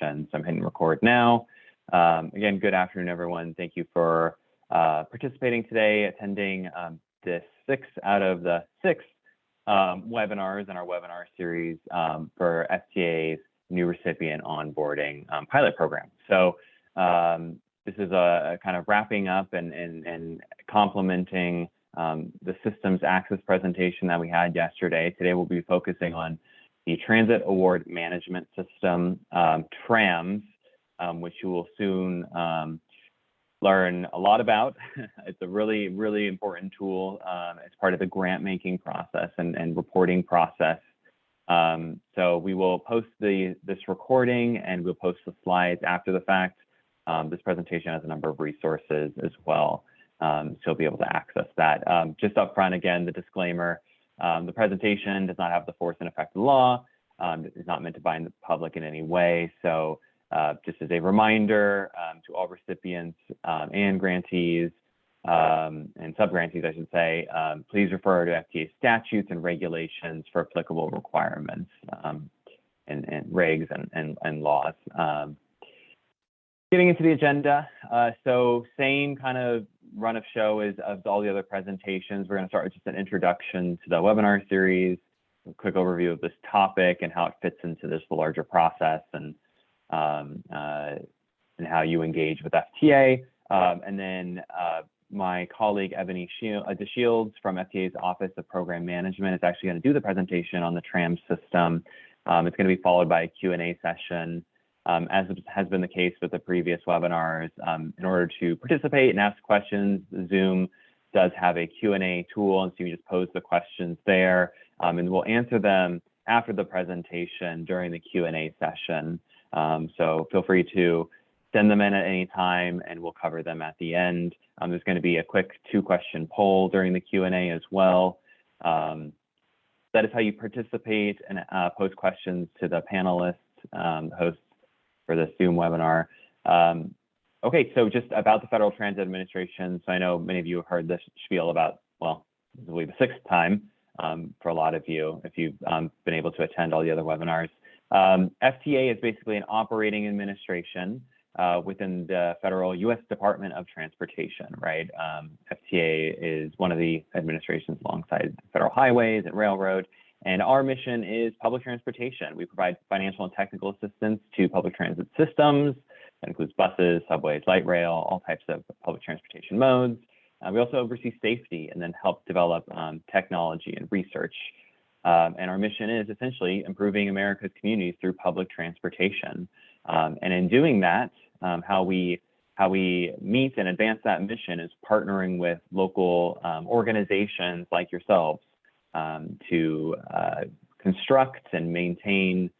So I'm hitting record now. Again, good afternoon, everyone. Thank you for participating today, attending this 6 out of the 6 webinars in our webinar series for FTA's new recipient onboarding pilot program. So this is a kind of wrapping up and complementing the systems access presentation that we had yesterday. Today we'll be focusing on the Transit Award Management System, TrAMS, which you will soon learn a lot about. It's a really, really important tool as part of the grant making process and reporting process. So we will post this recording and we'll post the slides after the fact. This presentation has a number of resources as well, so you'll be able to access that. Just up front, again, the disclaimer, the presentation does not have the force and effect of the law. It is not meant to bind the public in any way. So just as a reminder to all recipients and grantees and sub-grantees, I should say, please refer to FTA statutes and regulations for applicable requirements and regs and laws. Getting into the agenda, so same kind of run of show as of all the other presentations. We're going to start with just an introduction to the webinar series, a quick overview of this topic and how it fits into this larger process and how you engage with FTA. And then my colleague Ebony DeShields from FTA's Office of Program Management is actually going to do the presentation on the TrAMS system. It's going to be followed by a Q&A session. As has been the case with the previous webinars, in order to participate and ask questions, Zoom does have a Q&A tool, and so you just pose the questions there, and we'll answer them after the presentation during the Q&A session. So feel free to send them in at any time, and we'll cover them at the end. There's going to be a quick 2-question poll during the Q&A as well. That is how you participate and pose questions to the panelists, hosts, for the Zoom webinar. Okay, so just about the Federal Transit Administration. So I know many of you have heard this spiel about, well, I believe the 6th time for a lot of you, if you've been able to attend all the other webinars. FTA is basically an operating administration within the federal U.S. Department of Transportation, right? FTA is one of the administrations alongside federal highways and railroad. And our mission is public transportation. We provide financial and technical assistance to public transit systems. That includes buses, subways, light rail, all types of public transportation modes. We also oversee safety and then help develop technology and research. And our mission is essentially improving America's communities through public transportation. And in doing that, how we meet and advance that mission is partnering with local organizations like yourselves to construct and maintain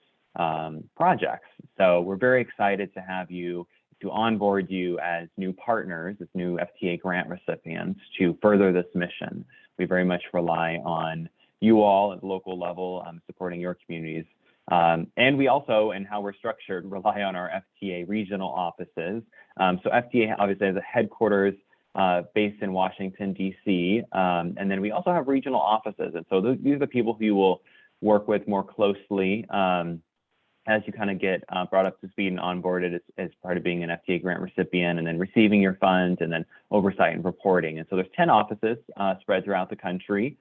projects. So we're very excited to have you, to onboard you as new partners, as new FTA grant recipients to further this mission. We very much rely on you all at the local level supporting your communities. And we also, in how we're structured, rely on our FTA regional offices. So FTA obviously has a headquarters based in Washington, D.C. And then we also have regional offices. And so these are the people who you will work with more closely as you kind of get brought up to speed and onboarded as part of being an FTA grant recipient and then receiving your funds and then oversight and reporting. And so there's 10 offices spread throughout the country.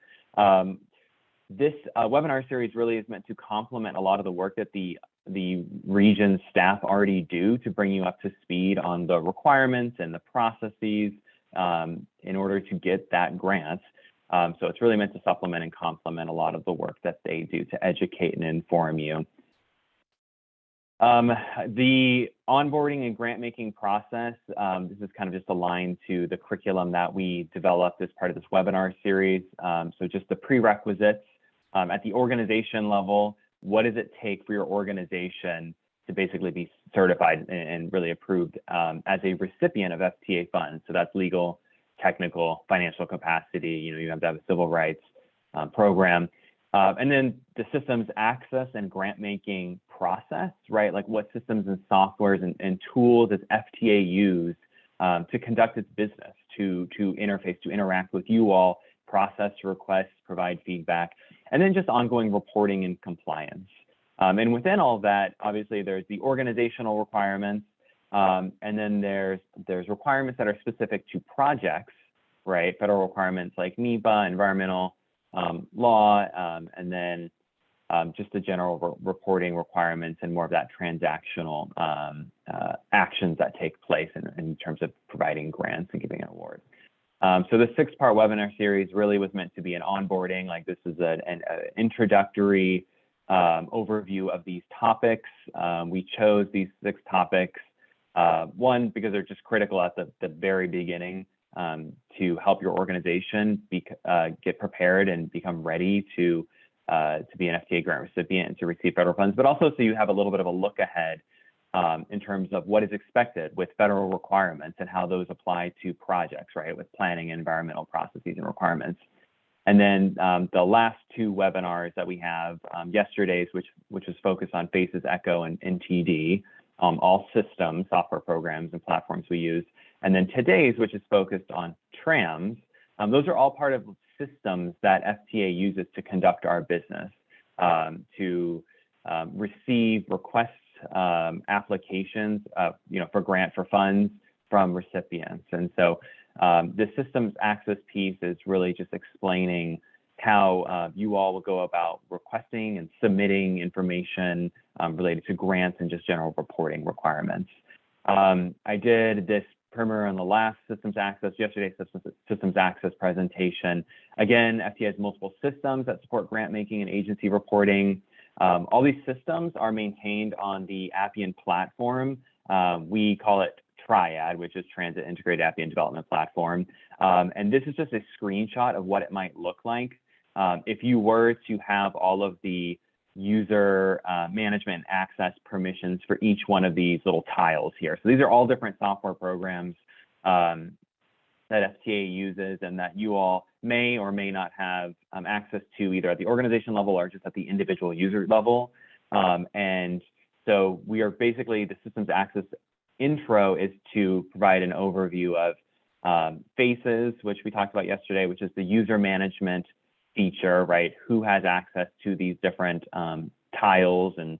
This webinar series really is meant to complement a lot of the work that the region staff already do to bring you up to speed on the requirements and the processes in order to get that grant. So it's really meant to supplement and complement a lot of the work that they do to educate and inform you. The onboarding and grant making process, this is kind of just aligned to the curriculum that we developed as part of this webinar series. So just the prerequisites at the organization level, what does it take for your organization to basically be certified and really approved as a recipient of FTA funds? So that's legal, technical, financial capacity. You have to have a civil rights program. And then the systems access and grant making process, right? Like what systems and softwares and tools does FTA use to conduct its business, to interface, to interact with you all, process requests, provide feedback, and then just ongoing reporting and compliance. And within all of that, obviously, there's the organizational requirements, and then there's requirements that are specific to projects, right? Federal requirements like NEPA, environmental law, and then just the general reporting requirements and more of that transactional actions that take place in terms of providing grants and giving an award. So the 6-part webinar series really was meant to be an onboarding, like this is an introductory overview of these topics. We chose these 6 topics, one, because they're just critical at the very beginning to help your organization get prepared and become ready to be an FTA grant recipient and to receive federal funds, but also so you have a little bit of a look ahead in terms of what is expected with federal requirements and how those apply to projects, right, with planning, environmental processes and requirements. And then the last 2 webinars that we have, yesterday's, which was focused on FACES, ECHO, and TD, all systems, software programs, and platforms we use. And then today's, which is focused on TrAMS. Those are all part of systems that FTA uses to conduct our business, to receive requests, applications, for funds from recipients. And so the systems access piece is really just explaining how you all will go about requesting and submitting information related to grants and just general reporting requirements. I did this primer on the last yesterday's systems access presentation. Again, FTA has multiple systems that support grant making and agency reporting. All these systems are maintained on the Appian platform. We call it TrIAD, which is Transit Integrated Appian Development Platform. And this is just a screenshot of what it might look like if you were to have all of the user management and access permissions for each one of these little tiles here. So these are all different software programs that FTA uses and that you all may or may not have access to either at the organization level or just at the individual user level. And so we are basically, the systems access intro is to provide an overview of FACES, which we talked about yesterday, which is the user management feature, right? Who has access to these different tiles and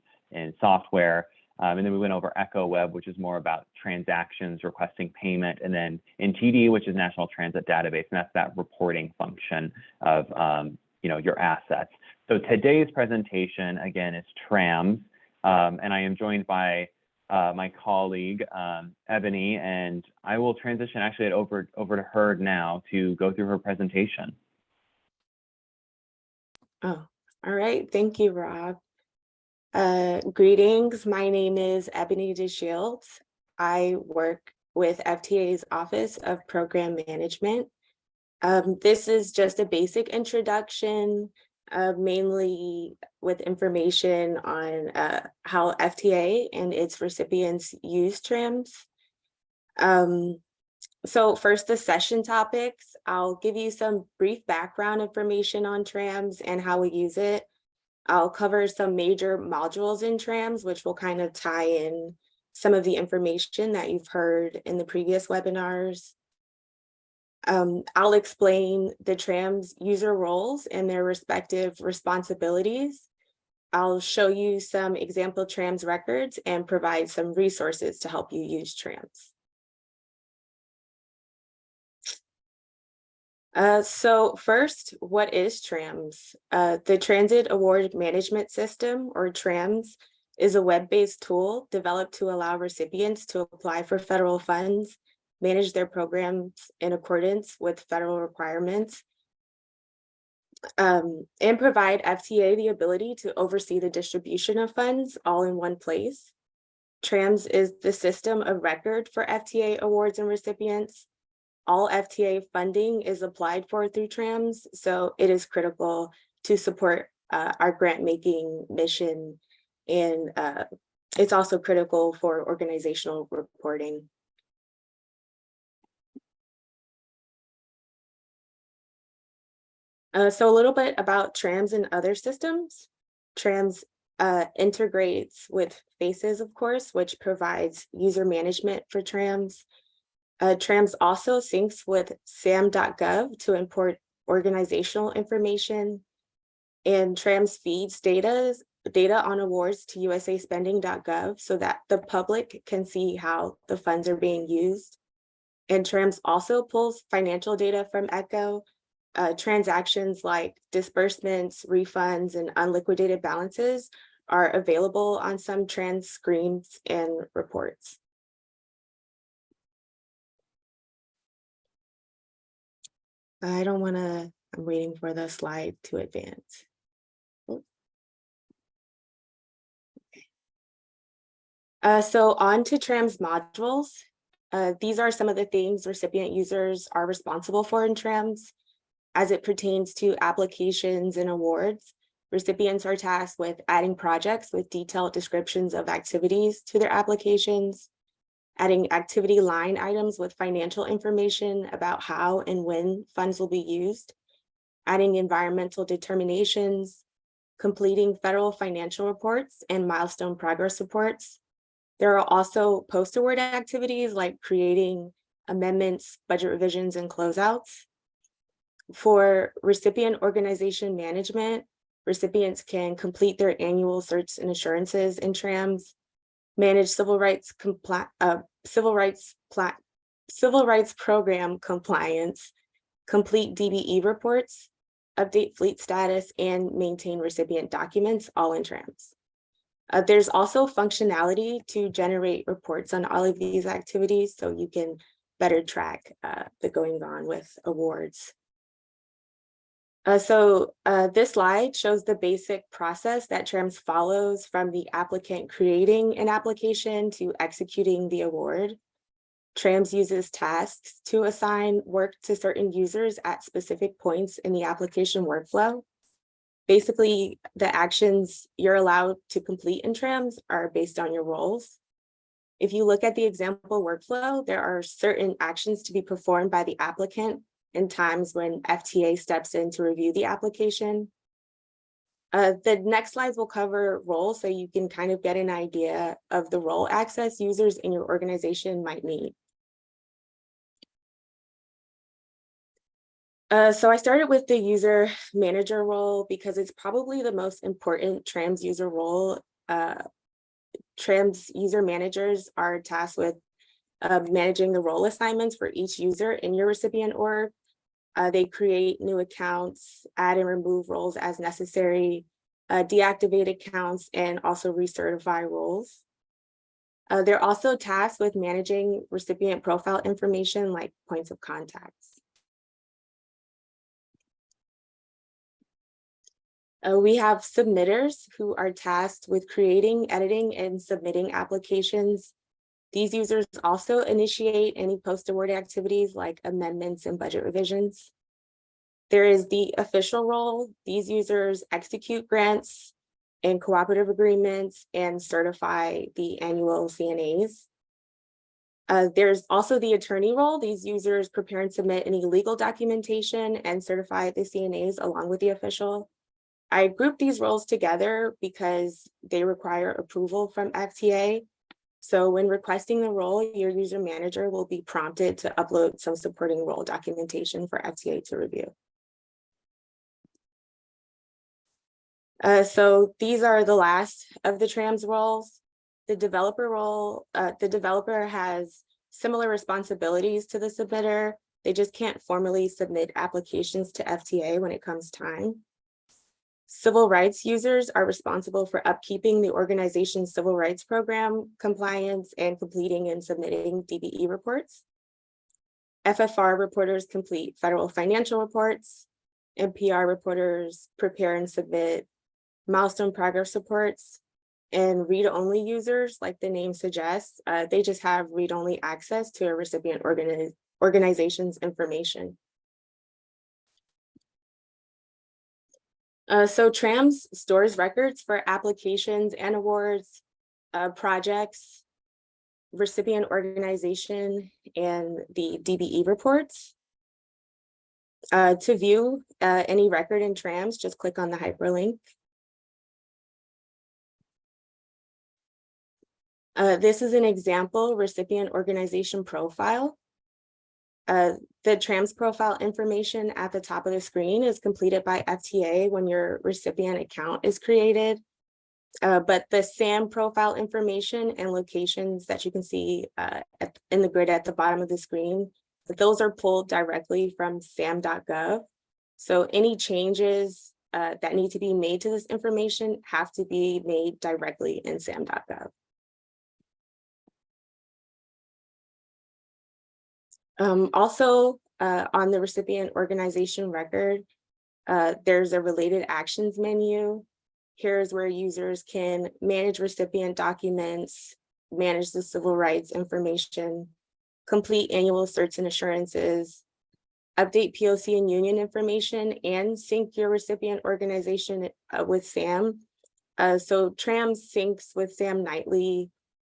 software. And then we went over Echo Web, which is more about transactions, requesting payment, and then in TD, which is National Transit Database, and that's that reporting function of your assets. So today's presentation, again, is TrAMS, and I am joined by my colleague, Ebony, and I will transition actually over to her now to go through her presentation. Oh, all right. Thank you, Rob. Greetings. My name is Ebony DeShields. I work with FTA's Office of Program Management. This is just a basic introduction, mainly with information on how FTA and its recipients use TrAMS. So first, the session topics. I'll give you some brief background information on TrAMS and how we use it. I'll cover some major modules in TrAMS, which will kind of tie in some of the information that you've heard in the previous webinars. I'll explain the TrAMS user roles and their respective responsibilities. I'll show you some example TrAMS records and provide some resources to help you use TrAMS. So first, what is TrAMS? The Transit Award Management System, or TrAMS, is a web-based tool developed to allow recipients to apply for federal funds, manage their programs in accordance with federal requirements, and provide FTA the ability to oversee the distribution of funds all in one place. TrAMS is the system of record for FTA awards and recipients. All FTA funding is applied for through TrAMS, so it is critical to support our grant-making mission, and it's also critical for organizational reporting. So a little bit about TrAMS and other systems. TrAMS integrates with FACES, of course, which provides user management for TrAMS. TrAMS also syncs with sam.gov to import organizational information, and TrAMS feeds data data on awards to usaspending.gov so that the public can see how the funds are being used. And TrAMS also pulls financial data from ECHO. Transactions like disbursements, refunds, and unliquidated balances are available on some TrAMS screens and reports. I'm waiting for the slide to advance. So on to TrAMS modules. These are some of the things recipient users are responsible for in TrAMS. As it pertains to applications and awards, recipients are tasked with adding projects with detailed descriptions of activities to their applications, adding activity line items with financial information about how and when funds will be used, adding environmental determinations, completing federal financial reports and milestone progress reports. There are also post-award activities like creating amendments, budget revisions, and closeouts. For recipient organization management, recipients can complete their annual certs and assurances in TrAMS, manage civil rights program compliance, complete DBE reports, update fleet status, and maintain recipient documents, all in TrAMS. There's also functionality to generate reports on all of these activities so you can better track the goings on with awards. This slide shows the basic process that TrAMS follows from the applicant creating an application to executing the award. TrAMS uses tasks to assign work to certain users at specific points in the application workflow. Basically, the actions you're allowed to complete in TrAMS are based on your roles. If you look at the example workflow, there are certain actions to be performed by the applicant in times when FTA steps in to review the application. The next slides will cover roles so you can kind of get an idea of the role access users in your organization might need. So I started with the user manager role because it's probably the most important TrAMS user role. TrAMS user managers are tasked with managing the role assignments for each user in your recipient org. They create new accounts, add and remove roles as necessary, deactivate accounts, and also recertify roles. They're also tasked with managing recipient profile information like points of contacts. We have submitters who are tasked with creating, editing, and submitting applications. These users also initiate any post-award activities like amendments and budget revisions. There is the official role. These users execute grants and cooperative agreements and certify the annual CNAs. There's also the attorney role. These users prepare and submit any legal documentation and certify the CNAs along with the official. I grouped these roles together because they require approval from FTA. So when requesting the role, your user manager will be prompted to upload some supporting role documentation for FTA to review. So these are the last of the TrAMS roles. The developer role, the developer has similar responsibilities to the submitter. They just can't formally submit applications to FTA when it comes time. Civil rights users are responsible for upkeeping the organization's civil rights program compliance and completing and submitting DBE reports. FFR reporters complete federal financial reports. NPR reporters prepare and submit milestone progress reports. And read-only users, like the name suggests, they just have read-only access to a recipient organization's information. So TrAMS stores records for applications and awards, projects, recipient organization, and the DBE reports. To view any record in TrAMS, just click on the hyperlink. This is an example recipient organization profile. The TrAMS profile information at the top of the screen is completed by FTA when your recipient account is created. But the SAM profile information and locations that you can see in the grid at the bottom of the screen, those are pulled directly from sam.gov. So any changes that need to be made to this information have to be made directly in sam.gov. Also, on the recipient organization record, there's a related actions menu. Here's where users can manage recipient documents, manage the civil rights information, complete annual certs and assurances, update POC and union information, and sync your recipient organization with SAM. So TrAMS syncs with SAM nightly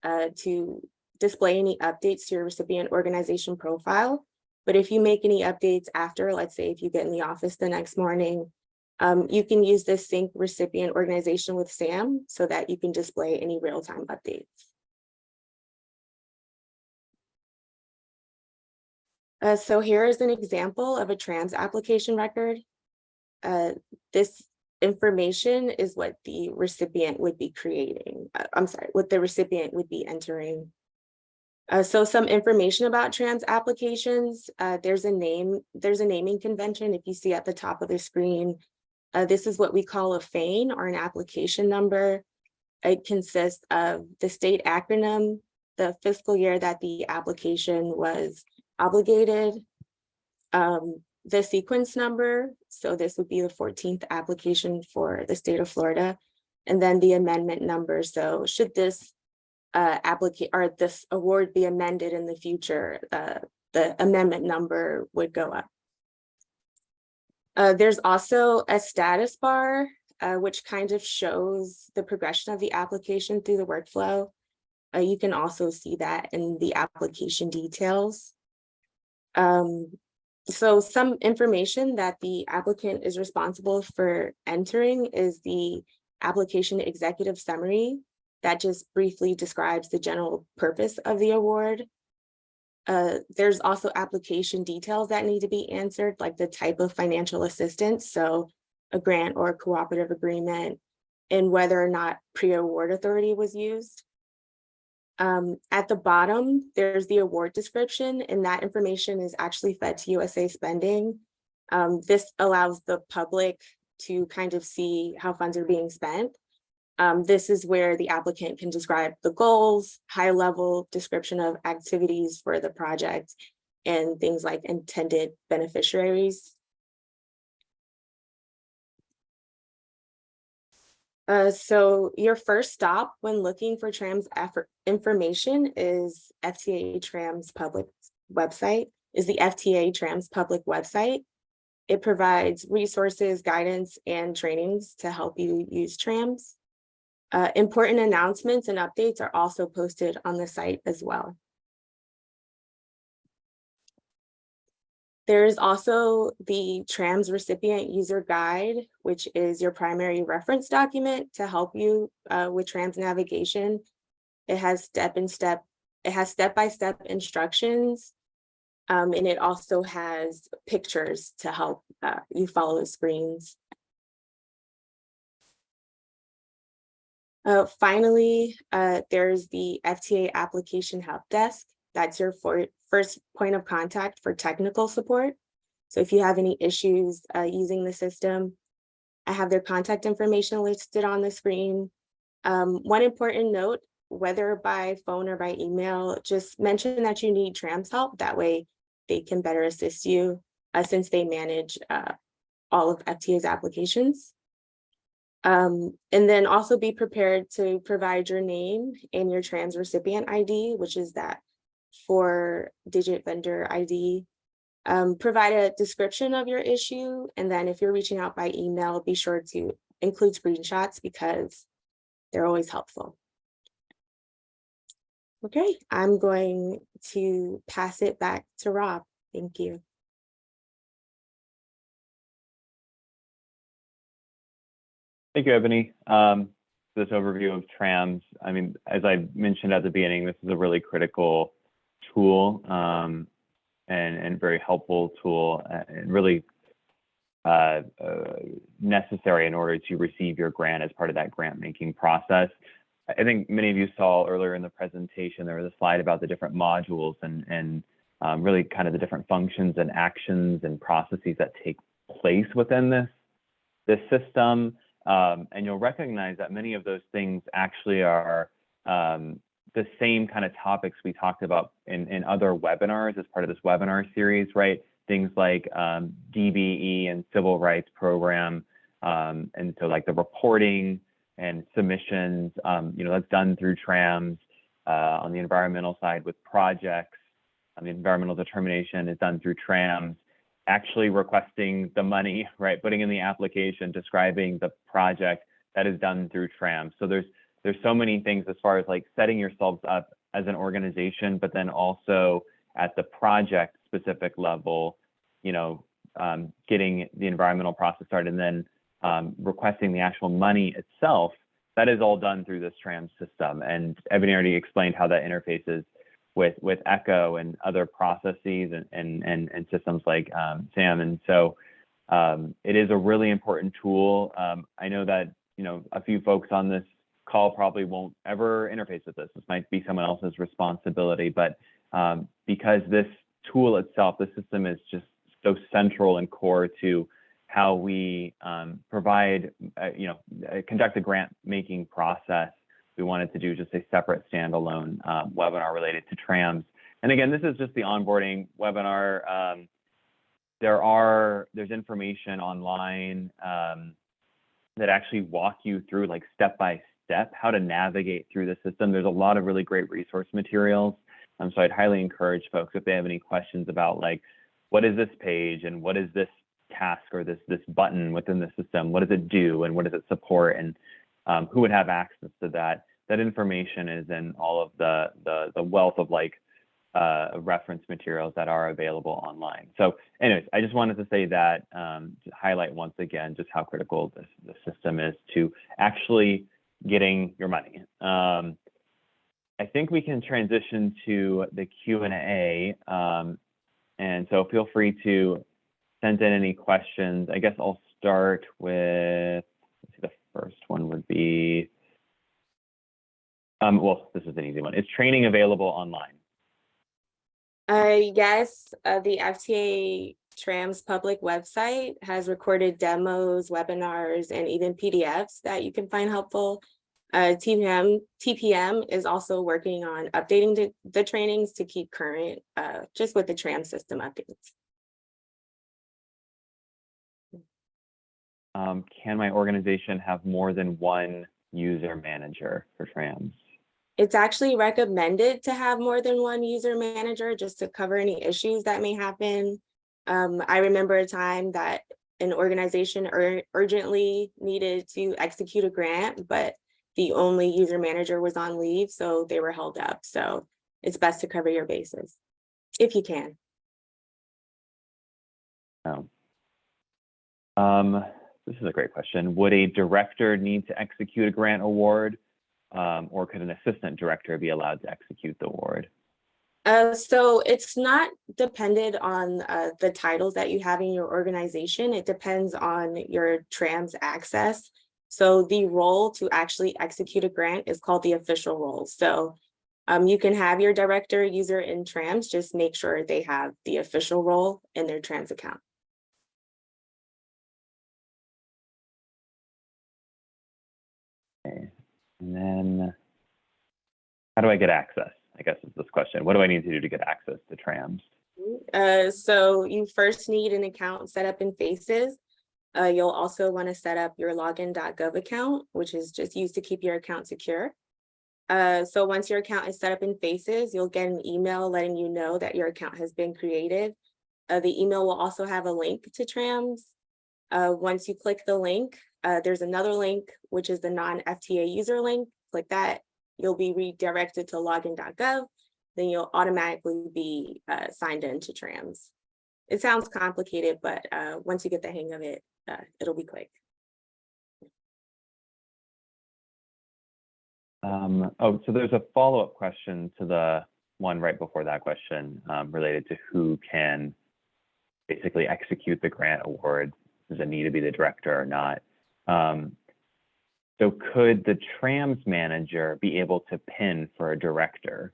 to display any updates to your recipient organization profile. But if you make any updates after, let's say if you get in the office the next morning, you can use this sync recipient organization with SAM so that you can display any real-time updates. So here is an example of a TrAMS application record. This information is what the recipient would be creating. What the recipient would be entering. So some information about TrAMS applications. There's a naming convention. If you see at the top of the screen, this is what we call a FANE, or an application number. It consists of the state acronym, the fiscal year that the application was obligated, the sequence number. So this would be the 14th application for the state of Florida, and then the amendment number. So should this this award be amended in the future, the amendment number would go up. There's also a status bar, which kind of shows the progression of the application through the workflow. You can also see that in the application details. So some information that the applicant is responsible for entering is the application executive summary that just briefly describes the general purpose of the award. There's also application details that need to be answered, like the type of financial assistance, so a grant or a cooperative agreement, and whether or not pre-award authority was used. At the bottom, there's the award description, and that information is actually fed to USA Spending. This allows the public to kind of see how funds are being spent. This is where the applicant can describe the goals, high-level description of activities for the project, and things like intended beneficiaries. So your first stop when looking for TrAMS information is FTA TrAMS public website, is the FTA TrAMS public website. It provides resources, guidance, and trainings to help you use TrAMS. Important announcements and updates are also posted on the site as well. There is also the TrAMS recipient user guide, which is your primary reference document to help you with TrAMS navigation. It has step-by-step instructions, and it also has pictures to help you follow the screens. Finally, there's the FTA application help desk. That's your first point of contact for technical support. So if you have any issues using the system, I have their contact information listed on the screen. One important note, whether by phone or by email, just mention that you need TrAMS help. That way they can better assist you since they manage all of FTA's applications. And then also be prepared to provide your name and your TrAMS recipient ID, which is that 4-digit vendor ID. Provide a description of your issue, and then if you're reaching out by email, be sure to include screenshots because they're always helpful. Okay, I'm going to pass it back to Rob. Thank you. Thank you, Ebony. This overview of TrAMS. I mean, as I mentioned at the beginning, this is a really critical tool and very helpful tool, and really necessary in order to receive your grant as part of that grant making process. I think many of you saw earlier in the presentation, there was a slide about the different modules and really kind of the different functions and actions and processes that take place within this system. And you'll recognize that many of those things actually are the same kind of topics we talked about in other webinars as part of this webinar series, right? Things like DBE and civil rights program. And so like the reporting and submissions, that's done through TrAMS. On the environmental side with projects, the environmental determination is done through TrAMS. Actually requesting the money, right? Putting in the application, describing the project, that is done through TrAMS. So there's so many things as far as like setting yourselves up as an organization, but then also at the project specific level, getting the environmental process started and then requesting the actual money itself, that is all done through this TrAMS system. And Ebony already explained how that interfaces with Echo and other processes and systems like SAM. And so it is a really important tool. I know that, a few folks on this call probably won't ever interface with this. This might be someone else's responsibility, but because this tool itself, the system is just so central and core to how we provide, conduct the grant making process. We wanted to do just a separate standalone webinar related to TrAMS. And again, this is just the onboarding webinar. There's information online that actually walk you through like step by step how to navigate through the system. There's a lot of really great resource materials. So I'd highly encourage folks, if they have any questions about like, what is this page and what is this task or this button within the system? What does it do and what does it support? And who would have access to that? That information is in all of the wealth of like reference materials that are available online. So anyways, I just wanted to say that, to highlight once again, just how critical this system is to actually getting your money. I think we can transition to the Q&A. And so feel free to send in any questions. I guess I'll start with, let's see, the first one would be, well, this is an easy one. Is training available online? Yes, the FTA TrAMS public website has recorded demos, webinars, and even PDFs that you can find helpful. TPM is also working on updating the trainings to keep current, just with the TrAMS system updates. Can my organization have more than one user manager for TrAMS? It's actually recommended to have more than one user manager just to cover any issues that may happen. I remember a time that an organization urgently needed to execute a grant, but the only user manager was on leave, so they were held up. So it's best to cover your bases if you can. This is a great question. Would a director need to execute a grant award, or could an assistant director be allowed to execute the award? So it's not dependent on the titles that you have in your organization. It depends on your TrAMS access. So the role to actually execute a grant is called the official role. So you can have your director user in TrAMS, just make sure they have the official role in their TrAMS account. Okay. And then how do I get access? I guess is this question. What do I need to do to get access to TrAMS? So you first need an account set up in FACES. You'll also want to set up your login.gov account, which is just used to keep your account secure. So once your account is set up in FACES, you'll get an email letting you know that your account has been created. The email will also have a link to TrAMS. Once you click the link, there's another link, which is the non-FTA user link. Click that, you'll be redirected to login.gov. Then you'll automatically be signed into TrAMS. It sounds complicated, but once you get the hang of it, it'll be quick. So there's a follow-up question to the one right before that question related to who can basically execute the grant award. does it need to be the director or not? So could the TrAMS manager be able to pin for a director?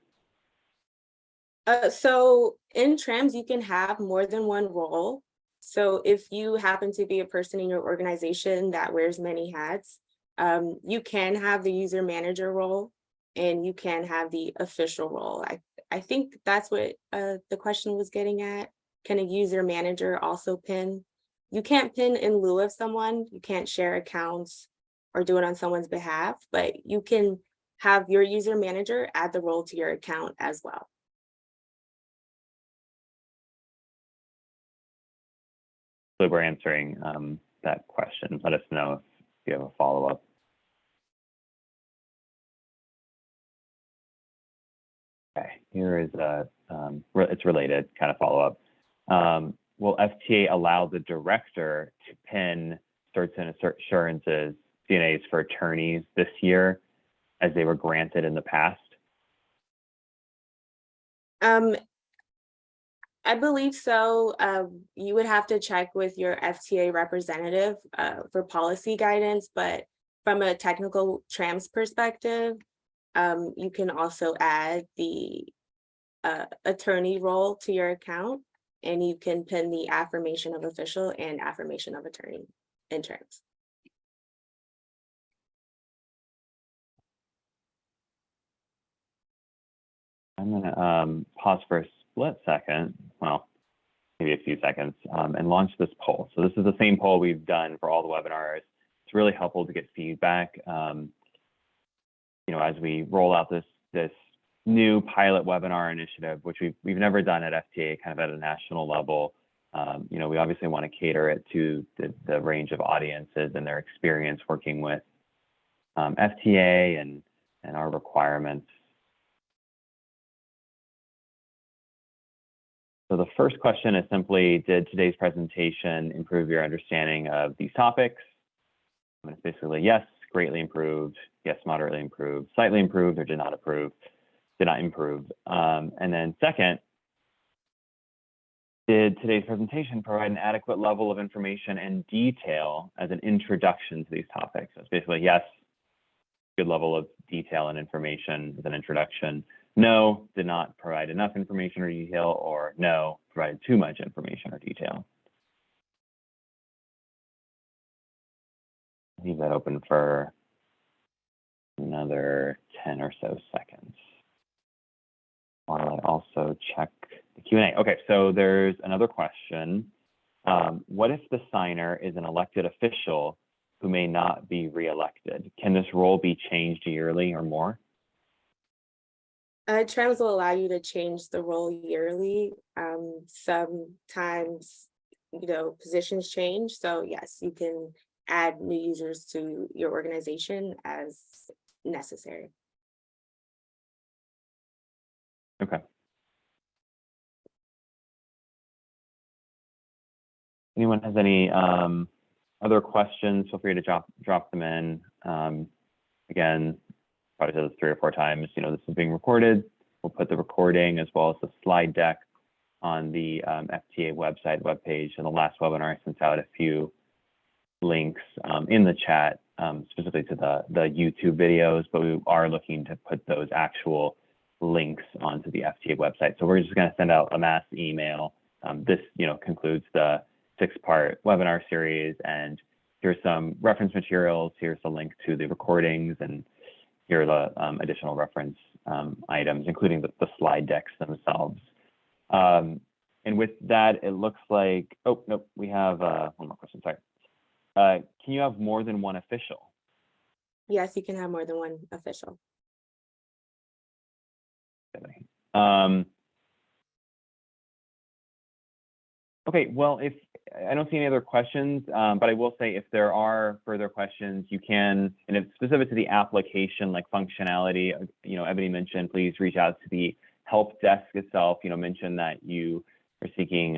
So in TrAMS, you can have more than one role. So if you happen to be a person in your organization that wears many hats, you can have the user manager role and you can have the official role. I think that's what the question was getting at. Can a user manager also pin? You can't pin in lieu of someone. You can't share accounts or do it on someone's behalf, but you can have your user manager add the role to your account as well. So we're answering that question. Let us know if you have a follow-up. Okay, here is a, it's related kind of follow-up. Will FTA allow the director to pin certs and assurances, CNAs for attorneys this year as they were granted in the past? I believe so. You would have to check with your FTA representative for policy guidance, but from a technical TrAMS perspective, you can also add the attorney role to your account, and you can pin the affirmation of official and affirmation of attorney in TrAMS. I'm going to pause for a split second, well, maybe a few seconds, and launch this poll. So this is the same poll we've done for all the webinars. It's really helpful to get feedback, as we roll out this new pilot webinar initiative, which we've never done at FTA, kind of at a national level. We obviously want to cater it to the range of audiences and their experience working with FTA and our requirements. So the first question is simply, did today's presentation improve your understanding of these topics? And it's basically yes, greatly improved, yes, moderately improved, slightly improved, or did not improve. And then second, did today's presentation provide an adequate level of information and detail as an introduction to these topics? So it's basically yes, good level of detail and information as an introduction. No, did not provide enough information or detail, or no, provided too much information or detail. Leave that open for another 10 or so seconds. While I also check the Q&A. Okay, so there's another question. What if the signer is an elected official who may not be reelected? Can this role be changed yearly or more? TrAMS will allow you to change the role yearly. Sometimes, positions change. So yes, you can add new users to your organization as necessary. Okay. Anyone has any other questions? Feel free to drop them in. Again, probably said this 3 or 4 times. This is being recorded. We'll put the recording as well as the slide deck on the FTA webpage. In the last webinar, I sent out a few links in the chat, specifically to the YouTube videos, but we are looking to put those actual links onto the FTA website. So we're just going to send out a mass email. This, concludes the 6-part webinar series, and here's some reference materials. Here's the link to the recordings, and here are the additional reference items, including the slide decks themselves. And with that, it looks like, oh, nope, we have one more question, sorry. Can you have more than one official? Yes, you can have more than one official. Okay, well, if I don't see any other questions, but I will say if there are further questions, you can, and it's specific to the application, like functionality, Ebony mentioned, please reach out to the help desk itself, mention that you are seeking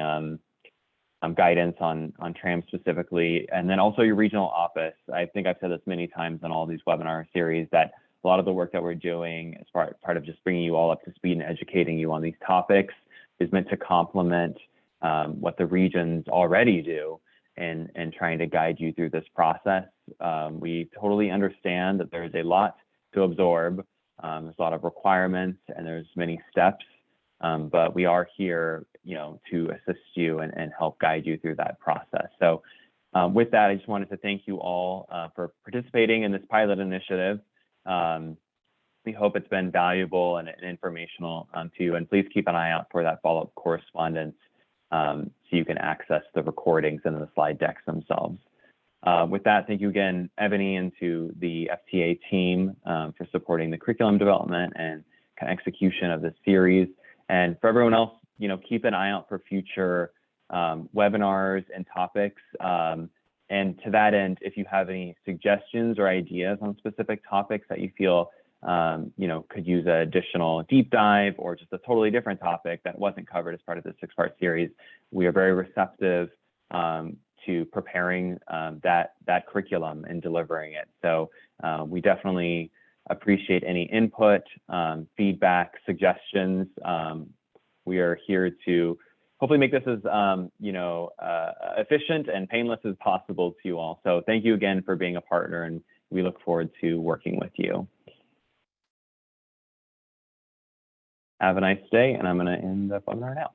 guidance on TrAMS specifically, and then also your regional office. I think I've said this many times on all these webinar series that a lot of the work that we're doing as part of just bringing you all up to speed and educating you on these topics is meant to complement what the regions already do. and trying to guide you through this process. We totally understand that there's a lot to absorb. There's a lot of requirements and there's many steps, but we are here, to assist you and help guide you through that process. So with that, I just wanted to thank you all for participating in this pilot initiative. We hope it's been valuable and informational to you, and please keep an eye out for that follow-up correspondence so you can access the recordings and the slide decks themselves. With that, thank you again, Ebony, and to the FTA team for supporting the curriculum development and kind of execution of this series. And for everyone else, keep an eye out for future webinars and topics. And to that end, if you have any suggestions or ideas on specific topics that you feel could use an additional deep dive or just a totally different topic that wasn't covered as part of the 6-part series, we are very receptive to preparing that curriculum and delivering it. So we definitely appreciate any input, feedback, suggestions. We are here to hopefully make this as efficient and painless as possible to you all. So thank you again for being a partner, and we look forward to working with you. Have a nice day, and I'm going to end the webinar now.